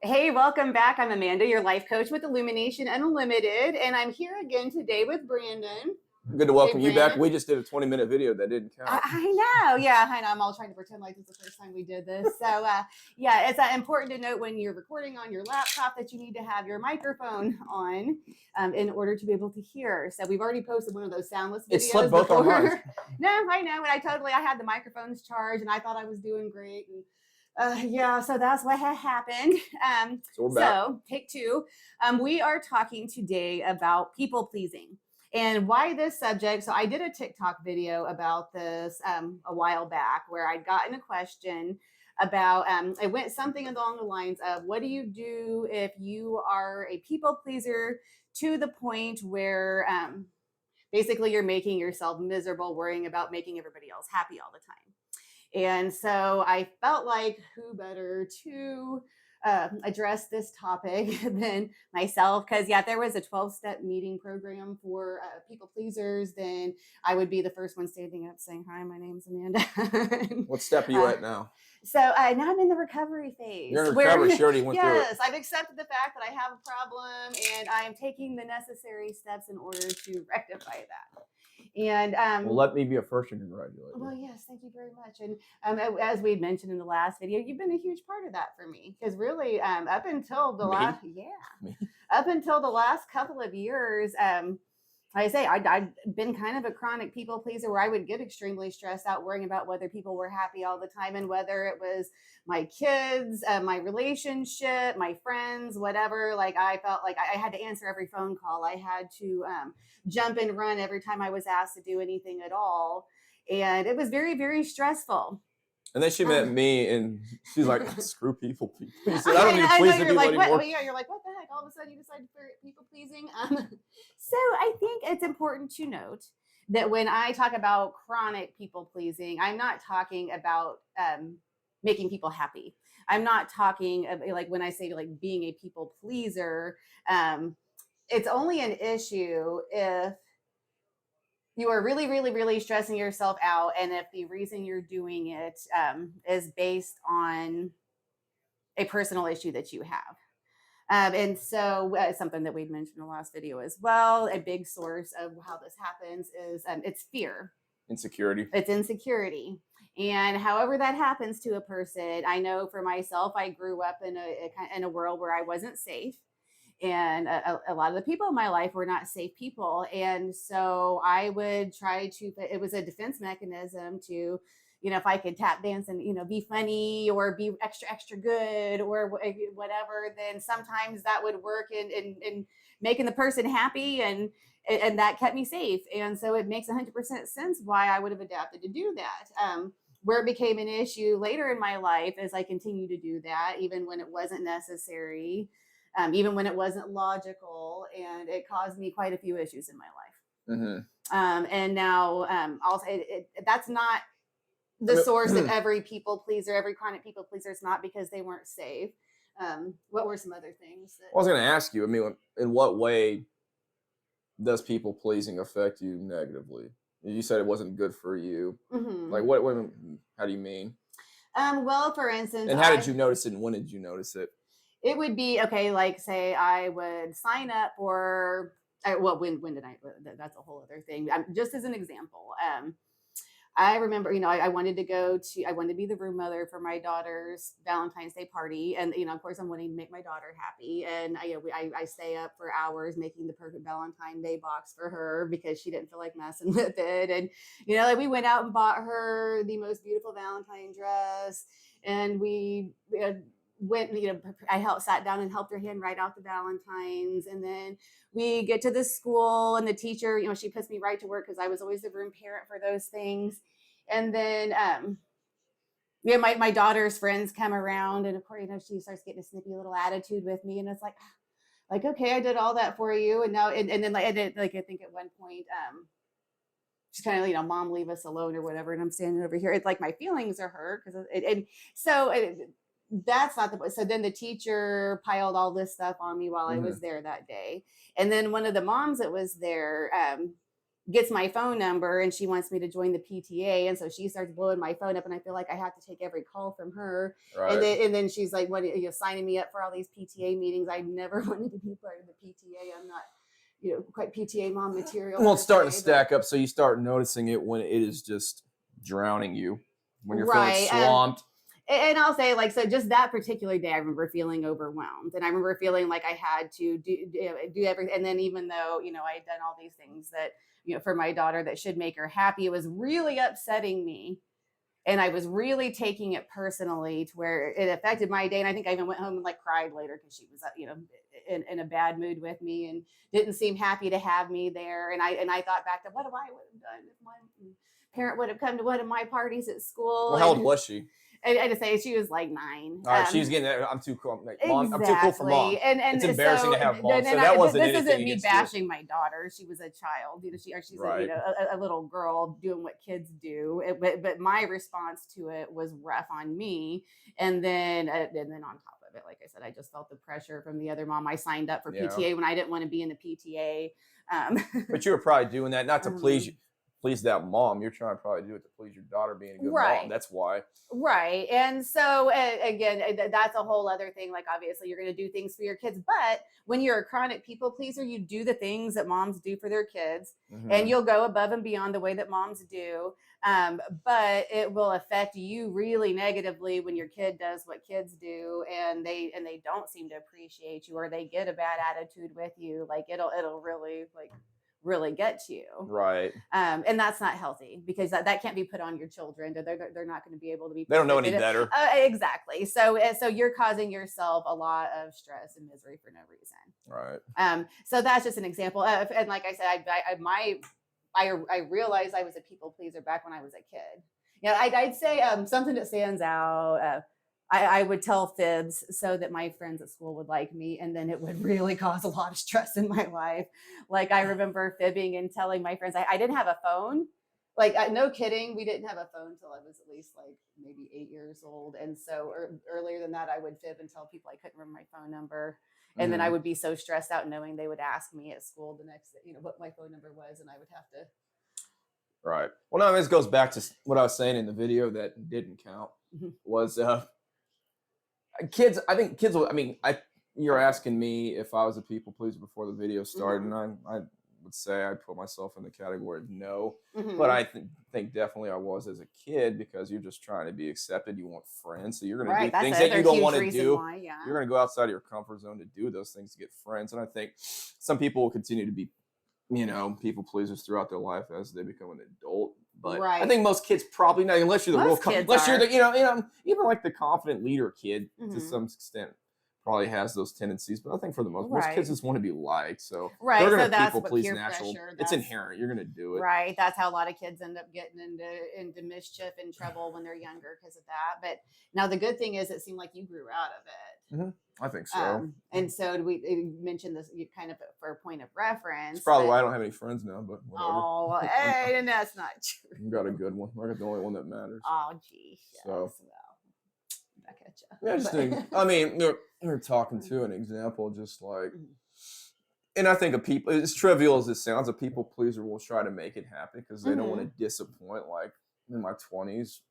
Hey, welcome back. I'm Amanda, your life coach with Illumination Unlimited, and I'm here again today with Brandon. Good to welcome Hey, you back. Brandon. We just did a 20-minute video that didn't count. I know, yeah, I know. I'm all trying to pretend like it's the first time we did this. So, yeah, it's important to note when you're recording on your laptop that you need to have your microphone on in order to be able to hear. So, we've already posted one of those soundless videos. It slipped both our minds. No, I know, and I had the microphones charged, and I thought I was doing great, and yeah, so that's what had happened. So we're back. So, take two. We are talking today about people pleasing and why this subject. So, I did a TikTok video about this a while back where I'd gotten a question about it went something along the lines of what do you do if you are a people pleaser to the point where basically you're making yourself miserable, worrying about making everybody else happy all the time. And so I felt like who better to address this topic than myself? Because, yeah, if there was a 12-step meeting program for people pleasers, then I would be the first one standing up saying, "Hi, my name's Amanda." What step are you at now? So now I'm in the recovery phase. You're in recovery. She already went through it. Yes, I've accepted the fact that I have a problem, and I am taking the necessary steps in order to rectify that. And well, let me be a first to congratulate you. Well, yes, thank you very much. And as we mentioned in the last video, you've been a huge part of that for me because really, up until the last couple of years, like I say, I'd been kind of a chronic people pleaser where I would get extremely stressed out worrying about whether people were happy all the time and whether it was my kids, my relationship, my friends, whatever. Like I felt like I had to answer every phone call. I had to jump and run every time I was asked to do anything at all. And it was very, very stressful. And then she met me, and she's like, "Screw people please. I don't need to please people anymore." You're like, what the heck? All of a sudden, you decided for people pleasing. So I think it's important to note that when I talk about chronic people pleasing, I'm not talking about making people happy. I'm not talking like when I say like being a people pleaser. It's only an issue if you are really, really, really stressing yourself out, and if the reason you're doing it is based on a personal issue that you have. And so something that we'd mentioned in the last video as well, a big source of how this happens is it's fear. Insecurity. It's insecurity. And however that happens to a person, I know for myself, I grew up in a world where I wasn't safe. And a lot of the people in my life were not safe people. And so I would try to, it was a defense mechanism to, if I could tap dance and, be funny or be extra, extra good or whatever, then sometimes that would work in making the person happy and that kept me safe. And so it makes 100% sense why I would have adapted to do that. Where it became an issue later in my life as I continue to do that, even when it wasn't necessary. Even when it wasn't logical, and it caused me quite a few issues in my life. Mm-hmm. And now, also, that's not the source of every people pleaser, every chronic people pleaser. It's not because they weren't safe. What were some other things? I was going to ask you, in what way does people pleasing affect you negatively? You said it wasn't good for you. Mm-hmm. Like, how do you mean? Well, for instance. And how did you notice it, and when did you notice it? It would be, okay, like say I would sign up for, when did I, that's a whole other thing. Just as an example, I remember, I wanted to be the room mother for my daughter's Valentine's Day party. And, of course I'm wanting to make my daughter happy. And I stay up for hours making the perfect Valentine's Day box for her because she didn't feel like messing with it. And, we went out and bought her the most beautiful Valentine dress. And we I sat down and helped her handwrite out the Valentines. And then we get to the school and the teacher, she puts me right to work because I was always the room parent for those things. And then, my daughter's friends come around, and of course, she starts getting a snippy little attitude with me. And it's like, okay, I did all that for you. And now, and then I think at one point, she's kind of, Mom, leave us alone or whatever. And I'm standing over here. It's like my feelings are hurt that's not the. So then the teacher piled all this stuff on me while I was there that day. And then one of the moms that was there, gets my phone number and she wants me to join the PTA, and so she starts blowing my phone up, and I feel like I have to take every call from her. And Right. then she's like, "What, you know, signing me up for all these PTA meetings? I never wanted to be part of the PTA. I'm not, you know, quite PTA mom material Well, per it's starting to se." But stack up, so you start noticing it when it is just drowning you, when you're feeling right, swamped. and I'll say, like, so just that particular day, I remember feeling overwhelmed, and I remember feeling like I had to do everything. And then, even though, you know, I had done all these things that, you know, for my daughter that should make her happy, it was really upsetting me, and I was really taking it personally to where it affected my day. And I think I even went home and like cried later because she was, you know, in a bad mood with me and didn't seem happy to have me there. And I thought back to what I would have done if my parent would have come to one of my parties at school. Well, how old was she? I just say she was like 9. All right, she's getting that. I'm too cool. Like, Mom, I'm too cool for mom. Exactly. It's And embarrassing so to have mom. and So that wasn't this anything isn't me against you. bashing my daughter. She was a child, you know. She's a, you Right. know, a little girl doing what kids do. But my response to it was rough on me. And then on top of it, like I said, I just felt the pressure from the other mom. I signed up for Yeah. PTA when I didn't want to be in the PTA. But you were probably doing that not to please um, please that mom. You're trying to probably do it to please your daughter being a good mom. right. That's why. Right. And so, again, that's a whole other thing. Like, obviously, you're going to do things for your kids. But when you're a chronic people pleaser, you do the things that moms do for their kids, and Mhm. you'll go above and beyond the way that moms do. But it will affect you really negatively when your kid does what kids do, and they don't seem to appreciate you, or they get a bad attitude with you. Like, it'll really, like, really get to you. Right. And that's not healthy, because that can't be put on your children. They're not going to be able to be They don't know perfect. any better. Exactly. So you're causing yourself a lot of stress and misery for no reason. Right. So that's just an example. And like I said, I realized I was a people pleaser back when I was a kid. Yeah, I'd say something that stands out. I would tell fibs so that my friends at school would like me, and then it would really cause a lot of stress in my life. Like, I remember fibbing and telling my friends I didn't have a phone. Like, no kidding, we didn't have a phone until I was at least like maybe 8 years old. And so earlier than that, I would fib and tell people I couldn't remember my phone number. And then I Mhm. would be so stressed out knowing they would ask me at school the next, you know, what my phone number was, and I would have to. Right. Well, no, this goes back to what I was saying in the video that didn't count. Mhm. Was kids? I think kids will. I mean, you're asking me if I was a people pleaser before the video started, Mhm. and I would say I'd put myself in the category of no. But Mhm. I think definitely I was as a kid, because you're just trying to be accepted. You want friends, so you're going to Right. do That's things the that other you don't huge want to reason do. why. Yeah. You're going to go outside of your comfort zone to do those things to get friends. And I think some people will continue to be, people pleasers throughout their life as they become an adult. But I Right. think most kids probably not, unless you're the Most kids unless you're are. the, even like the confident leader kid to Mhm. some extent probably has those tendencies. But I think for the most kids Right. just want to be liked, so they're Right. So gonna that's people what please peer natural. pressure. It's That's inherent. You're gonna do it. right. That's how a lot of kids end up getting into mischief and trouble when they're younger because of that. But now the good thing is, it seemed like you grew out of it. I think so. And so we mentioned this, you kind of for a point of reference. It's probably But, why I don't have any friends now. But whatever. oh, hey, and that's not true. You got a good one. I got the only one that matters. Oh, geez. Yes. So. Well, back at you. Yeah, just think. I mean, we're talking to an example, just like, Mhm. and I think as trivial as it sounds, a people pleaser will try to make it happen because they don't want to Mhm. disappoint. Like in my 20s,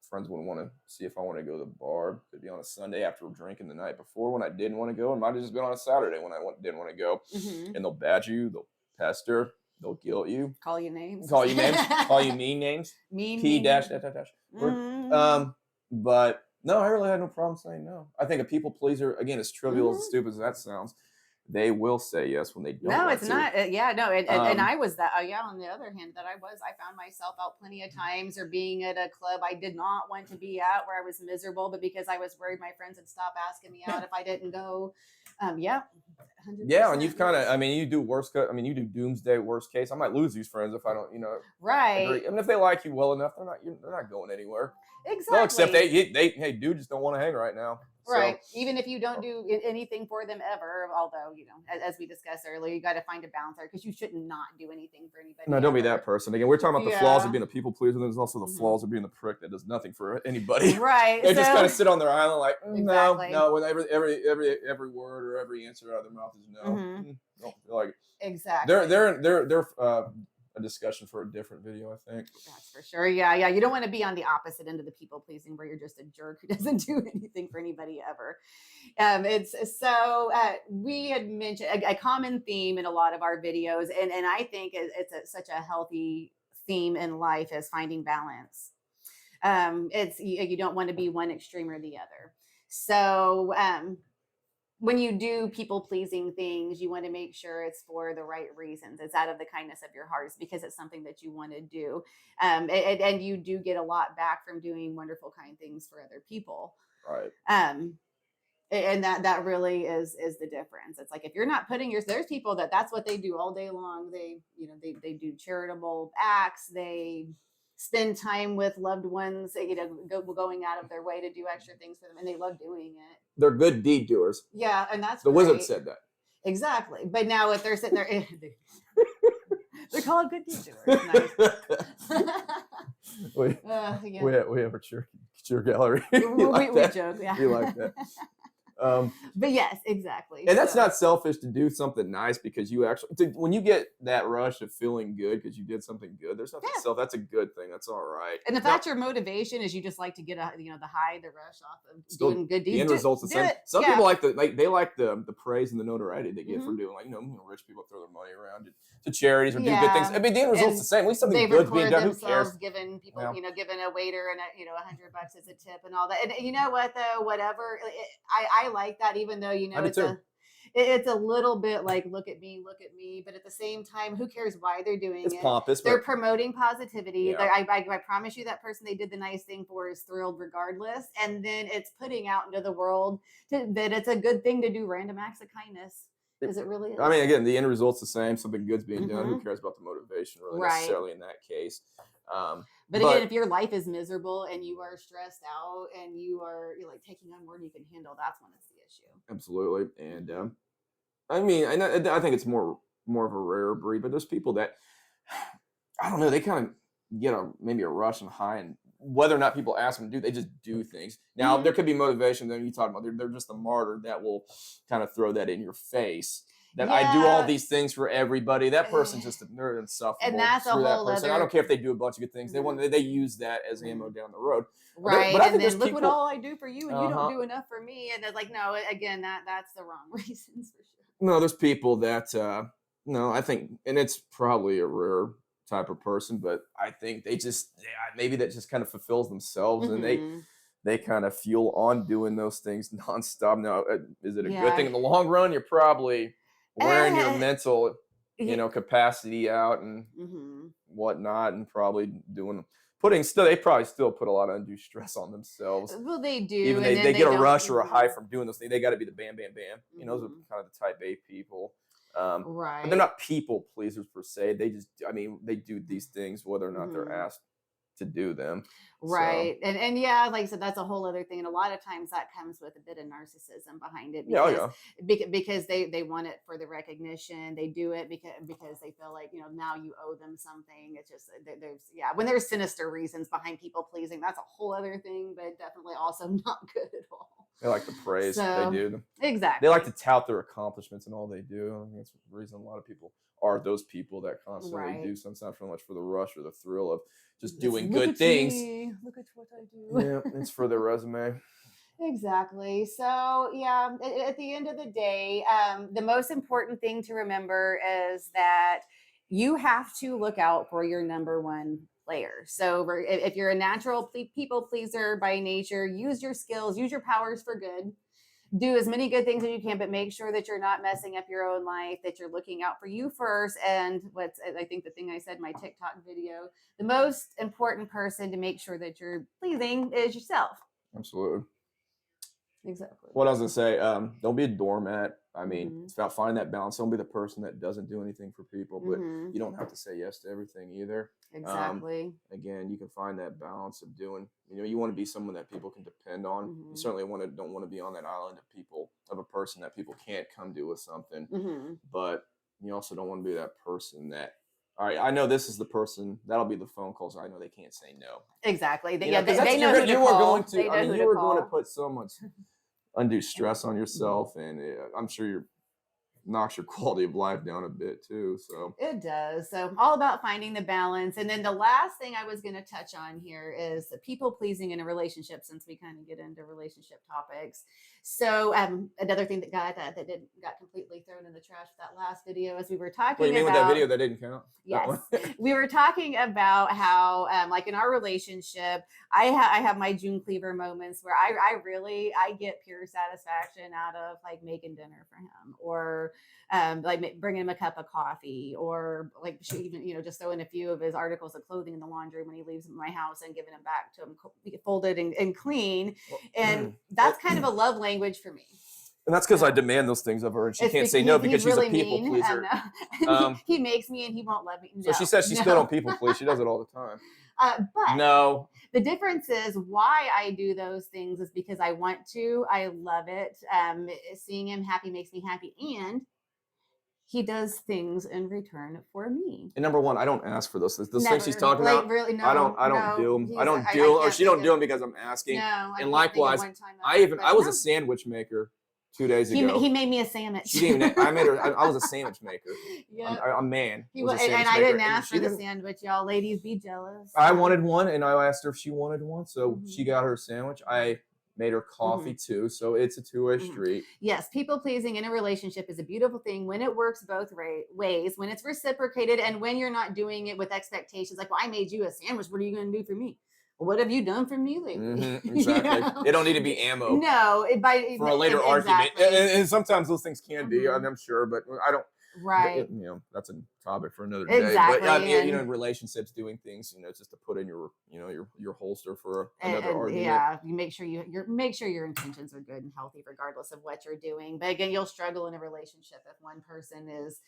friends wouldn't want to see if I want to go to the bar. Could be on a Sunday after drinking the night before when I didn't want to go, and might have just been on a Saturday when I didn't want to go. Mhm. And they'll badge you, they'll pester, they'll guilt you, Call you names. call you names, call you mean names, Mean. P mean. dash dash dash dash. Mhm. But no, I really had no problem saying no. I think a people pleaser, again, as trivial as Mhm. stupid as that sounds, they will say yes when they don't No, want it's to. not. Yeah, no, and Um, I was that. Yeah, on the other hand, I found myself out plenty of times, or being at a club I did not want to be at, where I was miserable, but because I was worried my friends would stop asking me out if I didn't go. Yeah, Yeah, and 100%. you've kind of, Yes. I mean, you do you do doomsday worst case. I might lose these friends if I don't, agree. Right. I mean, if they like you well enough, they're not going anywhere. They'll accept Exactly. hey, dude, just don't want to hang right now. So, Right. Even if you don't do anything for them ever, although, as we discussed earlier, you got to find a balance there, because you should not do anything for anybody no, don't be that ever. person. Again, we're talking about the flaws of Yeah. being a people pleaser, and there's also the Mhm. flaws of being the prick that does nothing for anybody. Right. They just kind of So sit on their island like, exactly. no, when every word or every answer out of their mouth is no. Mhm. Don't feel like it. Exactly. They're a discussion for a different video, I think. That's for sure. Yeah, yeah. You don't want to be on the opposite end of the people pleasing where you're just a jerk who doesn't do anything for anybody ever. It's so we had mentioned a common theme in a lot of our videos, and I think it's such a healthy theme in life is finding balance. It's you don't want to be one extreme or the other. So when you do people pleasing things, you want to make sure it's for the right reasons. It's out of the kindness of your hearts because it's something that you want to do. And you do get a lot back from doing wonderful, kind things for other people. Right. And that really is the difference. It's like if you're not putting there's people that's what they do all day long. They do charitable acts. They spend time with loved ones, going out of their way to do extra things for them, and they love doing it. They're good deed doers. Yeah, and that's The great. wizard said that. Exactly. But now if they're sitting there, they're called good deed doers. Nice. We have a cheer gallery. we that? joke. Yeah. We like that. But yes, exactly. And that's not selfish to do something nice because you actually, when you get that rush of feeling good because you did something good, there's nothing self. That's a good thing. That's all right. And if that's your motivation, is you just like to get the high, the rush off of doing good deeds. The end result's the same. Some people like they like the praise and the notoriety they get from doing rich people throw their money around to charities or do good things. I mean, the end result's the same. At least something good's being done. Who cares? Giving people, giving a waiter and $100 as a tip and all that. And you know what though, whatever. I like that, even though it's a little bit like look at me, but at the same time, who cares why they're doing it? It's pompous. They're promoting positivity. Yeah. I promise you that person they did the nice thing for is thrilled regardless, and then it's putting out into the world that it's a good thing to do random acts of kindness. Because it really is. I mean, again, the end result's the same. Something good's being done. Who cares about the motivation, really, necessarily in that case? But again, if your life is miserable and you are stressed out and you're like taking on more than you can handle, that's when it's the issue. Absolutely. And I mean, I think it's more of a rare breed, but there's people that, I don't know, they kind of get maybe a rush and high, and whether or not people ask them to do, they just do things. Now, there could be motivation. Then you talk about they're just a martyr that will kind of throw that in your face. That I do all these things for everybody. That person's just a nerd and stuff. And that's a whole other. I don't care if they do a bunch of good things. They use that as ammo down the road. Right. But and then look what all I do for you, and you don't do enough for me. And it's like, no, again, that's the wrong reasons for sure. No, there's people that no, I think, and it's probably a rare type of person, but I think they just maybe that just kind of fulfills themselves, and they kind of fuel on doing those things nonstop. Now, is it a good thing in the long run? You're probably wearing your mental, capacity out and whatnot, and probably they probably still put a lot of undue stress on themselves. Well, they do. Even they get a rush or a high from doing those things. They got to be the bam, bam, bam. Those are kind of the type A people. Right. But they're not people pleasers per se. They just, they do these things whether or not they're asked to do them. Right. So. And yeah, like I said, that's a whole other thing. And a lot of times that comes with a bit of narcissism behind it. Because they want it for the recognition. They do it because they feel like, now you owe them something. It's just, when there's sinister reasons behind people pleasing, that's a whole other thing, but definitely also not good at all. They like the praise they do. Exactly. They like to tout their accomplishments and all they do. I think that's the reason a lot of people are those people that constantly do something. It's not so much for the rush or the thrill of just doing good things. Look at what I do. Yeah, it's for their resume. Exactly. So yeah, at the end of the day, the most important thing to remember is that you have to look out for your number one player. So if you're a natural people pleaser by nature, use your skills, use your powers for good. Do as many good things as you can, but make sure that you're not messing up your own life, that you're looking out for you first. And I think the thing I said in my TikTok video, the most important person to make sure that you're pleasing is yourself. Absolutely. Exactly. What I was going to say, don't be a doormat. I mean, it's about finding that balance. Don't be the person that doesn't do anything for people, but you don't have to say yes to everything either. Exactly. Again, you can find that balance of doing, you want to be someone that people can depend on. You certainly don't want to be on that island of a person that people can't come to with something. But you also don't want to be that person that, all right, I know this is the person, that'll be the phone calls. I know they can't say no. Exactly. They know who you to are call. going to put so much undue stress on yourself, and I'm sure knocks your quality of life down a bit too. So It does. So all about finding the balance. And then the last thing I was going to touch on here is the people pleasing in a relationship, since we kind of get into relationship topics. So another thing that got completely thrown in the trash with that last video, as we were what do you talking mean with that about. video that didn't count? That Yes, one? we were talking about how, like in our relationship, I have my June Cleaver moments where I get pure satisfaction out of like making dinner for him, or like bringing him a cup of coffee, or like even just throwing a few of his articles of clothing in the laundry when he leaves my house and giving them back to him folded and clean, and Well, that's kind of a love language for me. and that's because I So demand those things of her, and she it's can't say because no he's because she's a really people mean. pleaser. He makes me, and he won't let me. So No, she says she still no. don't people please. She does it all the time. But No, the difference is why I do those things is because I want to. I love it. Seeing him happy makes me happy, and he does things in return for me. and number one, I don't ask for those things. Those things she's Never, talking like about, really, I don't, no, I don't no. do them. I don't I do, or can't she think don't do of. them because I'm asking. No, I And can't think of likewise, one time. But I was no. a sandwich maker 2 days He ago. made me a sandwich. She didn't even. I made her. I was a sandwich maker. Yeah. A man He was a was, sandwich and I maker, didn't and ask she for the didn't. sandwich, y'all. Ladies, be jealous. I wanted one, and I asked her if she wanted one, so she Mhm. got her sandwich. I made her coffee too, so it's a two-way Mhm. street. Yes, people pleasing in a relationship is a beautiful thing when it works both ways, when it's reciprocated, and when you're not doing it with expectations. Like, well, I made you a sandwich. What are you going to do for me? Well, what have you done for me lately? Exactly. It don't need to be ammo No, for a later argument, exactly. and sometimes those things can be, Mhm. I'm sure, but I don't. Right. That's a topic for another day. Exactly. But And relationships, doing things, just to put in your, your holster for another and argument. yeah, you make sure make sure your intentions are good and healthy regardless of what you're doing. But again, you'll struggle in a relationship if one person is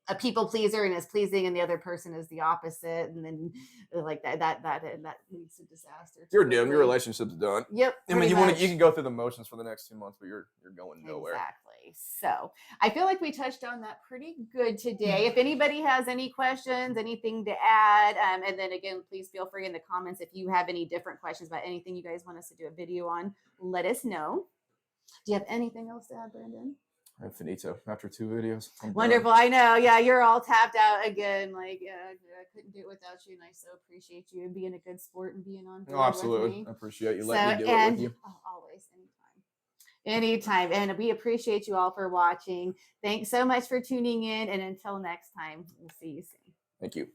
a people pleaser and is pleasing, and the other person is the opposite, and then like that leads to disaster You're doomed. Your typically. relationship's done. Yep, I mean, pretty you much. can go through the motions for the next 2 months, but you're going nowhere. Exactly. So I feel like we touched on that pretty good today. If anybody has any questions, anything to add, and then again, please feel free in the comments if you have any different questions about anything you guys want us to do a video on. Let us know. Do you have anything else to add, Brandon? I'm finito after 2 videos. I'm Wonderful. done. I know. Yeah, you're all tapped out again. Like, yeah, I couldn't do it without you, and I so appreciate you being a good sport and being on board Oh, with absolutely. me. I appreciate you So, letting me do it and with you. always, anytime. And we appreciate you all for watching. Thanks so much for tuning in. And until next time, we'll see you soon. Thank you.